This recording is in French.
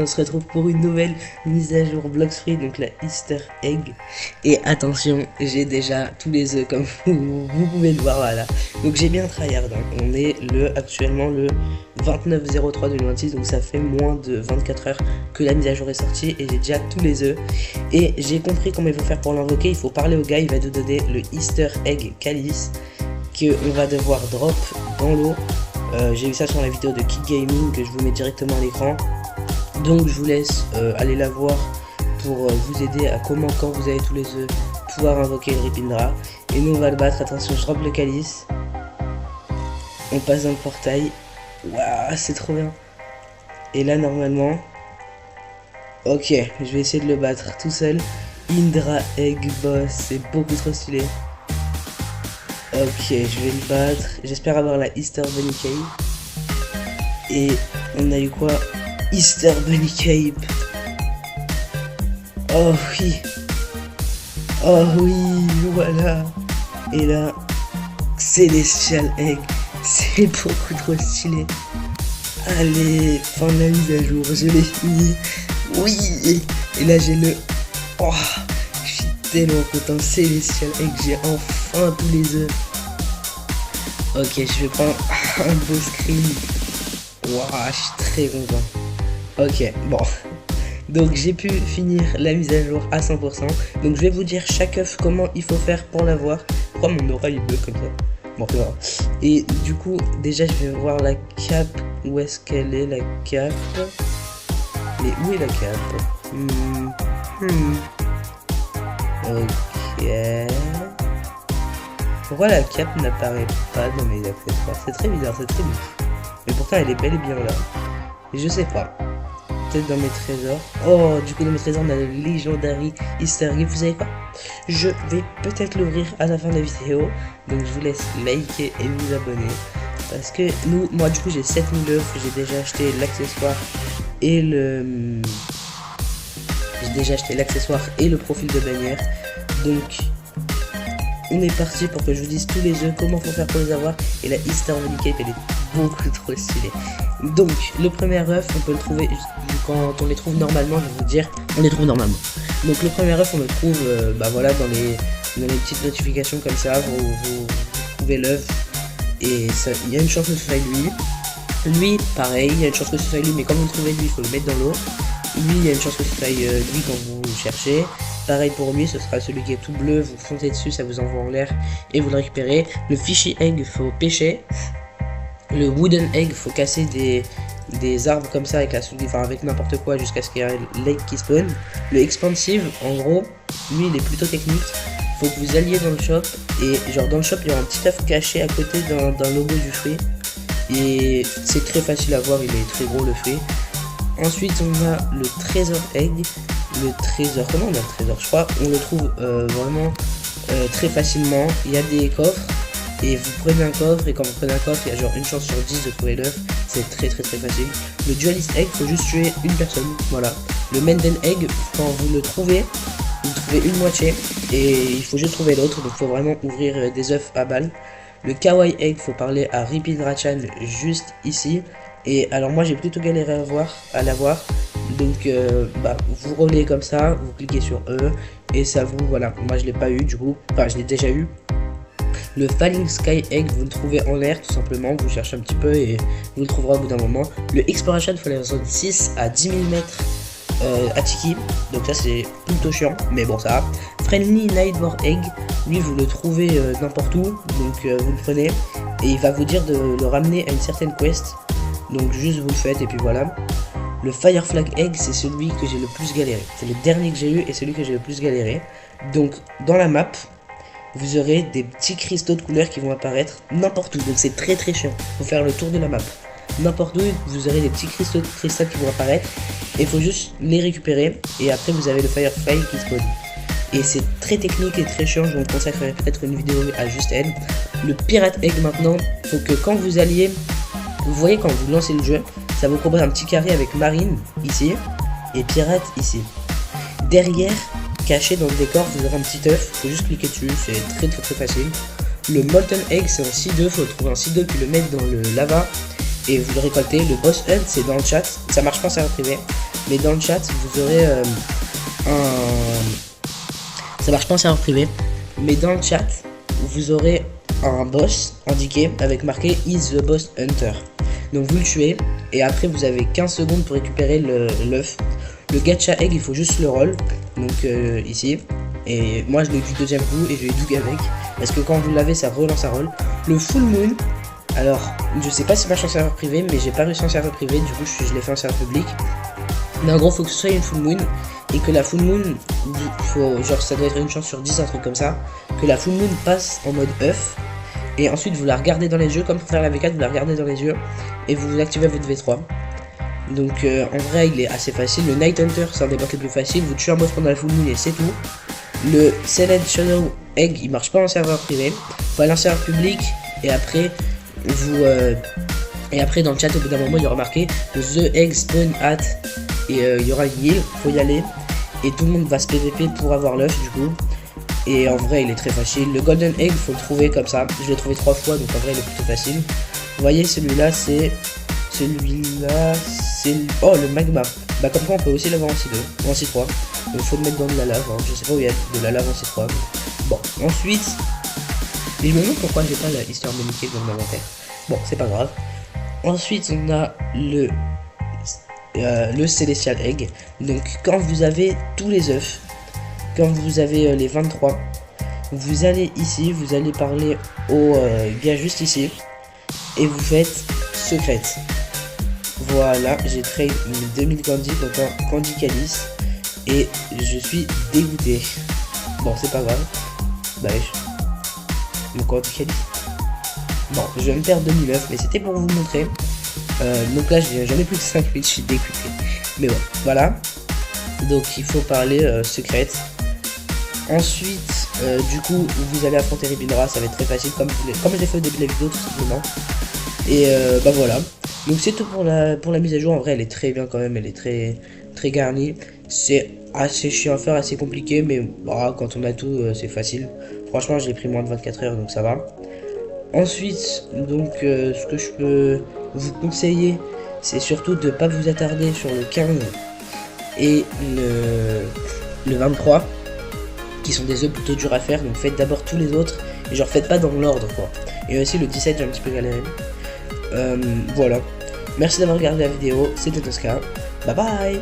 On se retrouve pour une nouvelle mise à jour Blox Free, donc la Easter Egg. Et attention, j'ai déjà tous les œufs comme vous pouvez le voir, voilà. Donc j'ai bien tryhard, hein. On est actuellement le 29/03/2026, donc ça fait moins de 24 heures que la mise à jour est sortie et j'ai déjà tous les œufs. Et j'ai compris comment il faut faire pour l'invoquer. Il faut parler au gars, il va nous donner le Easter Egg Calice qu'on va devoir drop dans l'eau. J'ai vu ça sur la vidéo de Kid Gaming que je vous mets directement à l'écran. Donc je vous laisse aller la voir pour vous aider à comment, quand vous avez tous les œufs, pouvoir invoquer le Ripindra. Et nous on va le battre. Attention, je drop le calice. On passe dans le portail. Waouh, c'est trop bien. Et là normalement, ok, je vais essayer de le battre tout seul. Indra Egg Boss, c'est beaucoup trop stylé. Ok, je vais le battre. J'espère avoir la Easter Bunny Cape. Et on a eu quoi? Easter Bunny Cape. Oh oui. Oh oui, voilà. Et là, Celestial Egg. C'est beaucoup trop stylé. Allez, fin de la mise à jour, je l'ai fini. Oui. Et là j'ai le... Oh, je suis tellement content. Celestial Egg, j'ai enfin tous les œufs. Ok, je vais prendre un beau screen. Waouh, je suis très content. Ok, bon. Donc j'ai pu finir la mise à jour à 100%. Donc je vais vous dire chaque œuf comment il faut faire pour l'avoir. Pourquoi mon oreille est bleue comme ça? Bon, c'est vrai. Et du coup, déjà je vais voir la cape. Où est-ce qu'elle est, la cape? Mais où est la cape? Ok. Pourquoi la cape n'apparaît pas dans mes accessoires? C'est très bizarre, c'est très bizarre. Mais pourtant elle est bel et bien là. Et je sais pas. Peut-être dans mes trésors. Oh, du coup dans mes trésors on a le Legendary Easter Egg. Vous savez quoi? Je vais peut-être l'ouvrir à la fin de la vidéo. Donc je vous laisse liker et vous abonner. Parce que moi du coup j'ai 7000 œufs. J'ai déjà acheté l'accessoire et le... J'ai déjà acheté l'accessoire et le profil de bannière. Donc... on est parti pour que je vous dise tous les œufs, comment faut faire pour les avoir. Et la Easter Bunny Cape, elle est beaucoup trop stylée. Donc, le premier œuf, on peut le trouver quand on les trouve normalement, je vais vous dire, on les trouve normalement. Donc, le premier œuf, on le trouve voilà, dans les petites notifications comme ça, vous trouvez l'œuf. Et il y a une chance que ce soit lui. Lui, pareil, il y a une chance que ce soit lui, mais quand vous le trouvez, lui, il faut le mettre dans l'eau. Lui, il y a une chance que ce soit lui quand vous le cherchez. Pareil pour lui, ce sera celui qui est tout bleu, vous foncez dessus, ça vous envoie en l'air et vous le récupérez. Le Fishy Egg, il faut pêcher. Le Wooden Egg, il faut casser des arbres comme ça avec avec n'importe quoi jusqu'à ce qu'il y ait l'egg qui spawn. Le Expansive, en gros, lui il est plutôt technique. Faut que vous alliez dans le shop et genre dans le shop il y aura un petit œuf caché à côté d'un logo du fruit. Et c'est très facile à voir, il est très gros le fruit. Ensuite on a le Treasure Egg. Le trésor, comment on a le trésor? Je crois on le trouve vraiment très facilement. Il y a des coffres et vous prenez un coffre et quand vous prenez un coffre il y a genre une chance sur 10 de trouver l'œuf. C'est très facile. Le Dualist Egg, faut juste tuer une personne, voilà. Le Menden Egg, quand vous le trouvez, vous trouvez une moitié et il faut juste trouver l'autre, donc il faut vraiment ouvrir des œufs à balles. Le Kawaii Egg, faut parler à Ripindrachan juste ici. Et alors moi j'ai plutôt galéré à l'avoir. Donc vous roulez comme ça, vous cliquez sur E et ça vous, voilà, moi je l'ai pas eu du coup, enfin je l'ai déjà eu. Le Falling Sky Egg, vous le trouvez en l'air tout simplement, vous cherchez un petit peu et vous le trouverez au bout d'un moment. Le Exploration, il faut aller en zone 6 à 10 000 mètres à Tiki, donc ça c'est plutôt chiant, mais bon ça va. Friendly Nightmare Egg, lui vous le trouvez n'importe où, donc vous le prenez et il va vous dire de le ramener à une certaine quest, donc juste vous le faites et puis voilà. Le Fire Flag Egg, c'est celui que j'ai le plus galéré. C'est le dernier que j'ai eu et celui que j'ai le plus galéré. Donc, dans la map, vous aurez des petits cristaux de couleur qui vont apparaître n'importe où. Donc, c'est très chiant. Il faut faire le tour de la map. N'importe où, vous aurez des petits cristaux de cristal qui vont apparaître. Et il faut juste les récupérer. Et après, vous avez le Fire Flag qui spawn. Et c'est très technique et très chiant. Je vous consacrerai peut-être une vidéo à juste elle. Le Pirate Egg, maintenant, il faut que quand vous alliez... Vous voyez, quand vous lancez le jeu... Ça vous propose un petit carré avec marine ici et pirate ici. Derrière, caché dans le décor, vous aurez un petit œuf. Faut juste cliquer dessus, c'est très facile. Le Molten Egg, c'est un seed œuf. Faut trouver un seed œuf puis le mettre dans le lava et vous le récoltez. Le Boss Hunt, c'est dans le chat. Ça marche pas en serveur privé. mais dans le chat, vous aurez ça marche pas en serveur privé, mais dans le chat, vous aurez un boss indiqué avec marqué Is the boss hunter. Donc vous le tuez et après vous avez 15 secondes pour récupérer l'œuf. Le gacha egg, il faut juste le roll, donc ici. Et moi je l'ai eu du deuxième coup et je l'ai eu avec, parce que quand vous l'avez ça relance un roll. Le full moon, alors je sais pas si ça marche en serveur privé, mais j'ai pas réussi en serveur privé, du coup je l'ai fait en serveur public. Mais en gros faut que ce soit une full moon, et que la full moon, faut, genre ça doit être une chance sur 10, un truc comme ça, que la full moon passe en mode œuf. Et ensuite vous la regardez dans les yeux, comme pour faire la V4, vous la regardez dans les yeux et vous activez votre V3. Donc en vrai il est assez facile. Le Night Hunter c'est un des boss les plus faciles, vous tuez un boss pendant la full moon et c'est tout. Le Select Shadow Egg il marche pas en serveur privé, faut aller en serveur public et après vous dans le chat au bout d'un moment il y aura marqué The Egg Spawn at et il y aura une île, faut y aller et tout le monde va se PVP pour avoir l'œuf du coup. Et en vrai il est très facile. Le Golden Egg faut le trouver comme ça, je l'ai trouvé 3 fois donc en vrai il est plutôt facile. Vous voyez celui-là c'est oh le magma. Bah comme quoi on peut aussi l'avoir en C2 ou en C3. Donc il faut le mettre dans de la lave, hein. Je sais pas où il y a de la lave en C3. Bon ensuite, et je me demande pourquoi j'ai pas la histoire de Mickey dans mon inventaire. Bon c'est pas grave. Ensuite on a le Celestial Egg. Donc quand vous avez tous les œufs, quand vous avez les 23, vous allez ici, vous allez parler au gars juste ici et vous faites secrète. Voilà, j'ai trade 2000 candy contre un candy calice et je suis dégoûté. Bon, c'est pas grave. Bah, le candy calice. Bon, je vais me perdre 2009, mais c'était pour vous montrer. Donc là, j'ai jamais plus de 5 minutes, je suis dégoûté. Mais bon, voilà. Donc il faut parler secrète. Ensuite, du coup, vous allez affronter Ribinra, ça va être très facile, comme je l'ai fait au début de la vidéo, tout simplement. Et bah voilà. Donc c'est tout pour la mise à jour. En vrai, elle est très bien quand même, elle est très garnie. C'est assez chiant à faire, assez compliqué, mais bah, quand on a tout, c'est facile. Franchement, j'ai pris moins de 24 heures, donc ça va. Ensuite, donc, ce que je peux vous conseiller, c'est surtout de ne pas vous attarder sur le 15 et le 23. Qui sont des œufs plutôt durs à faire, donc faites d'abord tous les autres et genre faites pas dans l'ordre quoi. Et aussi le 17 j'ai un petit peu galéré. Voilà, merci d'avoir regardé la vidéo, c'était Tosca, bye bye.